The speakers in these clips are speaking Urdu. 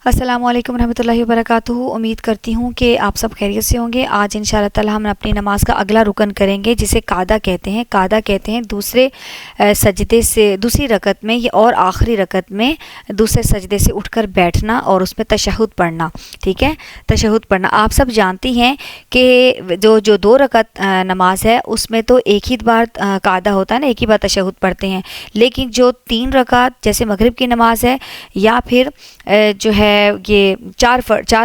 السلام علیکم ورحمۃ اللہ وبرکاتہ۔ امید کرتی ہوں کہ آپ سب خیریت سے ہوں گے۔ آج انشاءاللہ تعالی ہم اپنی نماز کا اگلا رکن کریں گے جسے قعدہ کہتے ہیں۔ قعدہ کہتے ہیں دوسرے سجدے سے دوسری رکعت میں اور آخری رکعت میں دوسرے سجدے سے اٹھ کر بیٹھنا اور اس میں تشہد پڑھنا، ٹھیک ہے، تشہد پڑھنا۔ آپ سب جانتی ہیں کہ جو دو رکعت نماز ہے اس میں تو ایک ہی بار قعدہ ہوتا ہے نا، ایک ہی بار تشہد پڑھتے ہیں، لیکن جو 3 رکعت جیسے مغرب کی نماز ہے یا پھر جو ہے یہ چار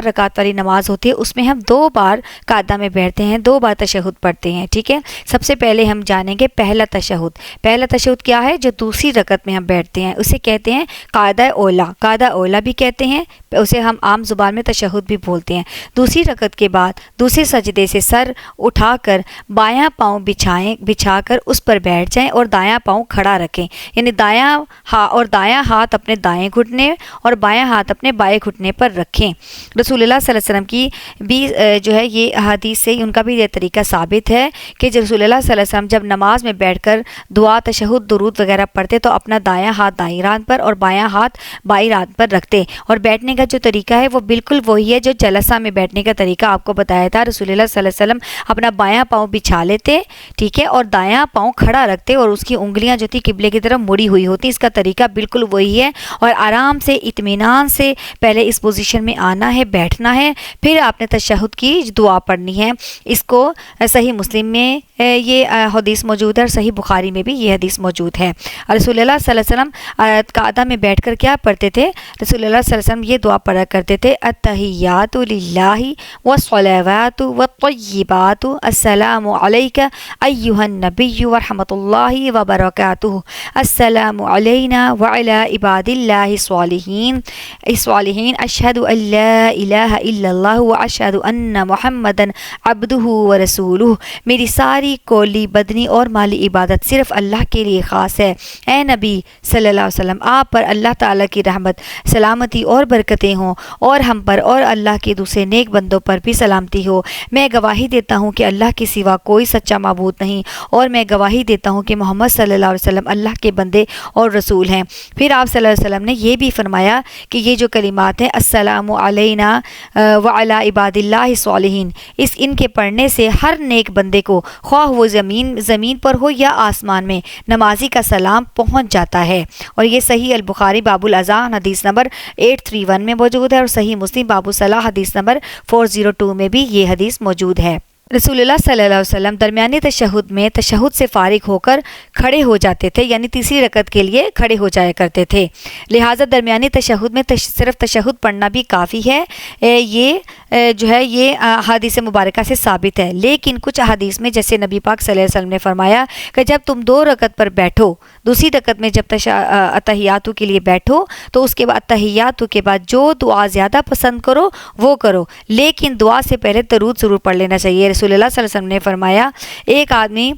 رکعت والی نماز ہوتی ہے اس میں ہم 2 بار قعدہ میں بیٹھتے ہیں، 2 بار تشہد پڑھتے ہیں، ٹھیک ہے۔ سب سے پہلے ہم جانیں گے پہلا تشہد۔ پہلا تشہد کیا ہے؟ جو دوسری رکعت میں ہم بیٹھتے ہیں اسے کہتے ہیں قعدہ اولا، قعدہ اولا بھی کہتے ہیں، اسے ہم عام زبان میں تشہد بھی بولتے ہیں۔ دوسری رکعت کے بعد دوسرے سجدے سے سر اٹھا کر بایاں پاؤں بچھا کر اس پر بیٹھ جائیں اور دایاں پاؤں کھڑا رکھیں، یعنی دایاں ہاتھ اپنے دائیں گھٹنے اور بایاں ہاتھ اپنے بائیں گھٹنے پر رکھیں۔ رسول اللہ صلی اللہ علیہ وسلم کی بھی جو ہے یہ حدیث سے ان کا بھی یہ طریقہ ثابت ہے کہ رسول اللہ صلی اللہ علیہ وسلم جب نماز میں بیٹھ کر دعا، تشہد، درود وغیرہ پڑھتے تو اپنا دایاں ہاتھ دائیں ران پر اور بایاں ہاتھ بائیں ران پر رکھتے، اور بیٹھنے کا جو طریقہ ہے وہ بالکل وہی ہے جو جلسہ میں بیٹھنے کا طریقہ آپ کو بتایا تھا۔ رسول اللہ صلی اللہ علیہ وسلم اپنا بایاں پاؤں بچھا لیتے، ٹھیک ہے، اور دایاں پاؤں کھڑا رکھتے اور اس کی انگلیاں جو تھی قبلے کی طرف مڑی ہوئی ہوتی۔ اس کا طریقہ بالکل وہی ہے، اور آرام سے اطمینان سے پہلے اس پوزیشن میں آنا ہے، بیٹھنا ہے، پھر آپ نے تشہد کی دعا پڑھنی ہے۔ اس کو صحیح مسلم میں یہ حدیث موجود ہے اور صحیح بخاری میں بھی یہ حدیث موجود ہے۔ رسول اللہ صلی اللہ علیہ وسلم قعدہ میں بیٹھ کر کیا پڑھتے تھے؟ رسول اللہ صلی اللہ علیہ وسلم یہ دعا پڑھا کرتے تھے، التحیات للہ والصلوات والطیبات، السلام علیک ایھا النبی ورحمۃ اللہ وبرکاتہ، السلام علینا وعلی عباد اللہ الصالحین، اشہد ان لا الہ الا اللہ واشہد ان محمدا عبدہ ورسولہ۔ میری ساری کولی، بدنی اور مالی عبادت صرف اللہ کے لیے خاص ہے۔ اے نبی صلی اللہ علیہ وسلم، آپ پر اللہ تعالیٰ کی رحمت، سلامتی اور برکتیں ہوں، اور ہم پر اور اللہ کے دوسرے نیک بندوں پر بھی سلامتی ہو۔ میں گواہی دیتا ہوں کہ اللہ کے سوا کوئی سچا معبود نہیں، اور میں گواہی دیتا ہوں کہ محمد صلی اللہ علیہ وسلم اللہ کے بندے اور رسول ہیں۔ پھر آپ صلی اللہ علیہ وسلم نے یہ بھی فرمایا کہ یہ جو کلمات ہیں، السلام علینا وعلی عباد اللہ الصالحین، ان کے پڑھنے سے ہر نیک بندے کو، خواہ وہ زمین پر ہو یا آسمان میں، نمازی کا سلام پہنچ جاتا ہے۔ اور یہ صحیح البخاری باب الاذان حدیث نمبر 831 میں موجود ہے، اور صحیح مسلم باب الصلاۃ حدیث نمبر 402 میں بھی یہ حدیث موجود ہے۔ رسول اللہ صلی اللہ علیہ وسلم درمیانی تشہد میں تشہد سے فارغ ہو کر کھڑے ہو جاتے تھے، یعنی تیسری رکعت کے لیے کھڑے ہو جایا کرتے تھے، لہٰذا درمیانی تشہد میں صرف تشہد پڑھنا بھی کافی ہے۔ یہ جو ہے یہ احادیث مبارکہ سے ثابت ہے، لیکن کچھ احادیث میں جیسے نبی پاک صلی اللہ علیہ وسلم نے فرمایا کہ جب تم 2 رکعت پر بیٹھو، دوسری رکعت میں جب اتحیاتو کے لیے بیٹھو تو اس کے بعد اتحیاتو کے بعد جو دعا زیادہ پسند کرو وہ کرو، لیکن دعا سے پہلے درود ضرور پڑھ لینا چاہیے۔ رسول اللہ صلی اللہ علیہ وسلم نے فرمایا، ایک آدمی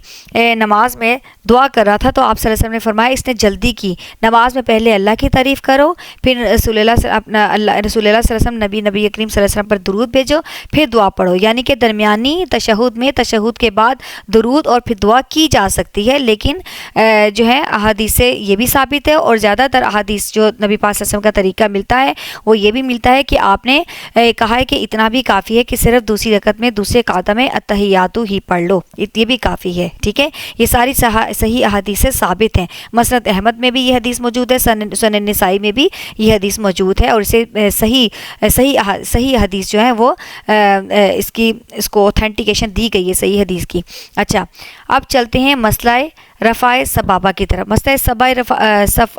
نماز میں دعا کر رہا تھا تو آپ صلی اللہ علیہ وسلم نے فرمایا اس نے جلدی کی، نماز میں پہلے اللہ کی تعریف کرو، پھر رسول اللہ صلی اللہ علیہ وسلم نبی کریم صلی اللہ علیہ وسلم پر درود بھیجو، پھر دعا پڑھو، یعنی کہ درمیانی تشہد میں تشہد کے بعد درود اور پھر دعا کی جا سکتی ہے، لیکن جو ہے احادیث سے یہ بھی ثابت ہے، اور زیادہ تر احادیث جو نبی پاک صلی اللہ علیہ وسلم کا طریقہ ملتا ہے وہ یہ بھی ملتا ہے کہ آپ نے کہا ہے کہ اتنا بھی کافی ہے کہ صرف دوسری رکعت میں دوسرے قعدہ میں اتحیاتو ہی پڑھ لو، یہ بھی کافی ہے، ٹھیک ہے۔ یہ ساری صحیح احادیث سے ثابت ہیں۔ مسند احمد میں بھی یہ حدیث موجود ہے، سنن نسائی میں بھی یہ حدیث موجود ہے، اور اسے صحیح حدیث جو ہے وہ اس کو اوتھینٹیکیشن دی گئی ہے صحیح حدیث کی۔ اچھا، اب چلتے ہیں مسئلہ رفع سبابہ کی طرف۔ مسئلہ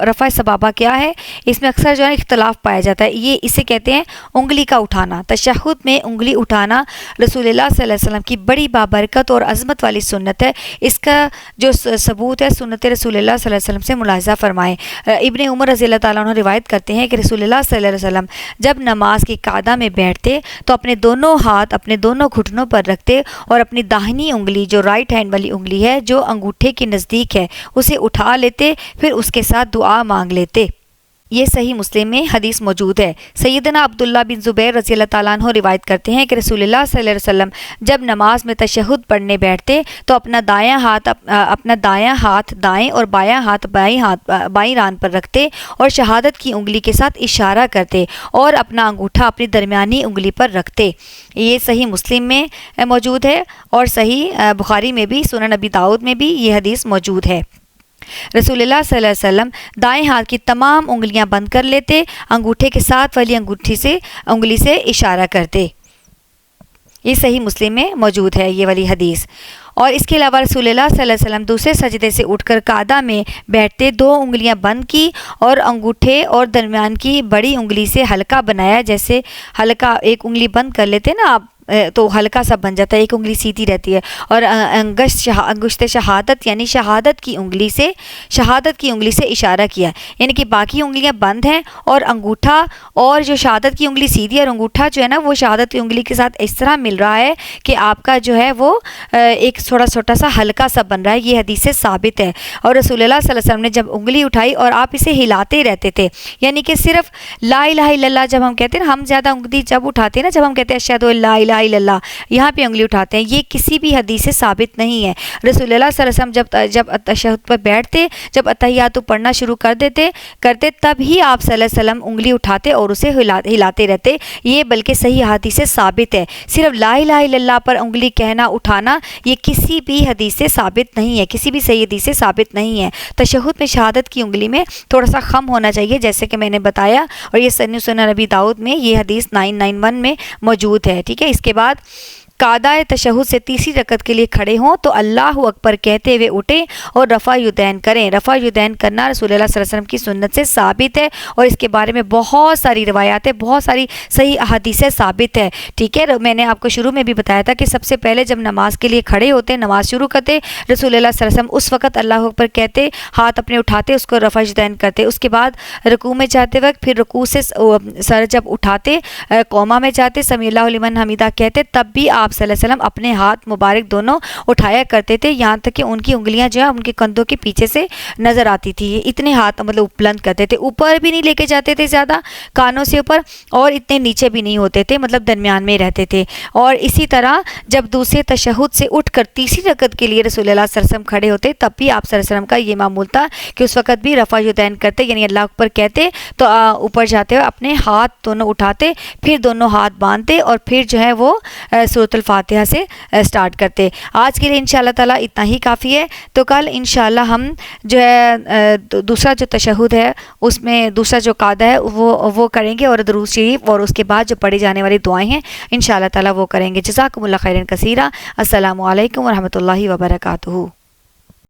رفع سبابہ کیا ہے؟ اس میں اکثر جو ہے اختلاف پایا جاتا ہے۔ اسے کہتے ہیں انگلی کا اٹھانا۔ تشہد میں انگلی اٹھانا رسول اللہ صلی اللہ علیہ وسلم کی بڑی بابرکت اور عظمت والی سنت ہے۔ اس کا جو ثبوت ہے سنت رسول اللہ صلی اللہ علیہ وسلم سے ملاحظہ فرمائیں۔ ابن عمر رضی اللہ تعالیٰ عنہ روایت کرتے ہیں کہ رسول اللہ صلی اللہ علیہ وسلم جب نماز کی قعدہ میں بیٹھتے تو اپنے دونوں ہاتھ اپنے دونوں گھٹنوں پر رکھتے اور اپنی داہنی انگلی جو رائٹ ہینڈ والی انگلی ہے جو انگوٹھے کے نزدیک ہے اسے اٹھا لیتے، پھر اس کے ساتھ دعا مانگ لیتے۔ یہ صحیح مسلم میں حدیث موجود ہے۔ سیدنا عبداللہ بن زبیر رضی اللہ تعالیٰ عنہ روایت کرتے ہیں کہ رسول اللہ صلی اللہ علیہ وسلم جب نماز میں تشہد پڑھنے بیٹھتے تو اپنا دایاں ہاتھ دائیں اور بایاں ہاتھ بائیں ران پر رکھتے اور شہادت کی انگلی کے ساتھ اشارہ کرتے اور اپنا انگوٹھا اپنی درمیانی انگلی پر رکھتے۔ یہ صحیح مسلم میں موجود ہے اور صحیح بخاری میں بھی، سنن نبی داؤد میں بھی یہ حدیث موجود ہے۔ رسول اللہ صلی اللہ علیہ وسلم دائیں ہاتھ کی تمام انگلیاں بند کر لیتے، انگوٹھے کے ساتھ والی انگلی سے اشارہ کرتے۔ یہ صحیح مسلم میں موجود ہے یہ والی حدیث۔ اور اس کے علاوہ رسول اللہ صلی اللہ علیہ وسلم دوسرے سجدے سے اٹھ کر قعدہ میں بیٹھتے، 2 انگلیاں بند کی اور انگوٹھے اور درمیان کی بڑی انگلی سے حلقہ بنایا، جیسے حلقہ ایک انگلی بند کر لیتے نا آپ تو ہلکا سا بن جاتا ہے، ایک انگلی سیدھی رہتی ہے، اور انگشت شہادت یعنی شہادت کی انگلی سے اشارہ کیا، یعنی کہ باقی انگلیاں بند ہیں اور انگوٹھا اور جو شہادت کی انگلی سیدھی ہے اور انگوٹھا جو ہے نا وہ شہادت کی انگلی کے ساتھ اس طرح مل رہا ہے کہ آپ کا جو ہے وہ ایک تھوڑا چھوٹا سا ہلکا سا بن رہا ہے۔ یہ حدیث سے ثابت ہے۔ اور رسول اللہ صلی اللہ علیہ وسلم نے جب انگلی اٹھائی اور آپ اسے ہلاتے رہتے تھے، یعنی کہ صرف لا الہ الا اللہ جب ہم کہتے ہیں نا، ہم زیادہ انگلی جب اٹھاتے ہیں نا، جب ہم کہتے ہیں اشہد ان لا الہ الا اللہ، یہاں پہ انگلی اٹھاتے ہیں، یہ کسی بھی حدیث سے ثابت نہیں ہے۔ رسول اللہ صلی اللہ علیہ وسلم جب تشہد پر بیٹھتے، جب اتحیات پڑھنا شروع کرتے تب ہی آپ صلی اللہ علیہ وسلم انگلی اٹھاتے اور اسے ہلاتے رہتے۔ یہ بلکہ صحیح حدیث سے ثابت ہے۔ صرف لا الہ الا اللہ پر انگلی کہنا اٹھانا یہ کسی بھی حدیث سے ثابت نہیں ہے، کسی بھی صحیح حدیث سے ثابت نہیں ہے۔ تشہد میں شہادت کی انگلی میں تھوڑا سا خم ہونا چاہیے، جیسے کہ میں نے بتایا، اور یہ سنن نبی داؤد میں یہ حدیث 991 میں موجود ہے، ٹھیک ہے۔ اس کے بعد قعدہ تشہد سے تیسری رکعت کے لیے کھڑے ہوں تو اللہ اکبر کہتے ہوئے اٹھیں اور رفع یدین کریں۔ رفع یدین کرنا رسول اللہ صلی اللہ علیہ وسلم کی سنت سے ثابت ہے، اور اس کے بارے میں بہت ساری روایات، بہت ساری صحیح احادیثیں ثابت ہے، ٹھیک ہے۔ میں نے آپ کو شروع میں بھی بتایا تھا کہ سب سے پہلے جب نماز کے لیے کھڑے ہوتے، نماز شروع کرتے، رسول اللہ صلی اللہ علیہ وسلم اس وقت اللہ اکبر کہتے، ہاتھ اپنے اٹھاتے، اس کو رفع یدین کرتے۔ اس کے بعد رکوع میں جاتے وقت پھر رکوع سے سر جب اٹھاتے، قوما میں جاتے، سمیع اللہ لمن حمیدہ کہتے، تب بھی آپ صلی اللہ علیہ وسلم اپنے ہاتھ مبارک دونوں اٹھایا کرتے تھے، یہاں تک کہ ان کی انگلیاں جو ہے ان کے کندھوں کے پیچھے سے نظر آتی تھی۔ اتنے ہاتھ مطلب بلند کرتے تھے، اوپر بھی نہیں لے کے جاتے تھے زیادہ کانوں سے اوپر، اور اتنے نیچے بھی نہیں ہوتے تھے، مطلب درمیان میں رہتے تھے۔ اور اسی طرح جب دوسرے تشہد سے اٹھ کر تیسری رکعت کے لیے رسول اللہ صلی اللہ علیہ وسلم کھڑے ہوتے، تب بھی آپ صلی اللہ علیہ وسلم کا یہ معمول تھا کہ اس وقت بھی رفع یدین کرتے، یعنی اللہ اکبر کہتے تو اوپر جاتے ہوئے اپنے ہاتھ دونوں اٹھاتے، پھر دونوں ہاتھ باندھتے، اور پھر جو ہے وہ سورۃ الفاتحہ سے سٹارٹ کرتے۔ آج کے لیے انشاءاللہ تعالیٰ اتنا ہی کافی ہے، تو کل انشاءاللہ ہم جو ہے دوسرا جو تشہد ہے اس میں دوسرا جو قعدہ ہے وہ کریں گے، اور درود شریف اور اس کے بعد جو پڑھی جانے والی دعائیں ہیں انشاءاللہ تعالیٰ وہ کریں گے۔ جزاکم اللہ خیرا کثیرا۔ السلام علیکم ورحمۃ اللہ وبرکاتہ۔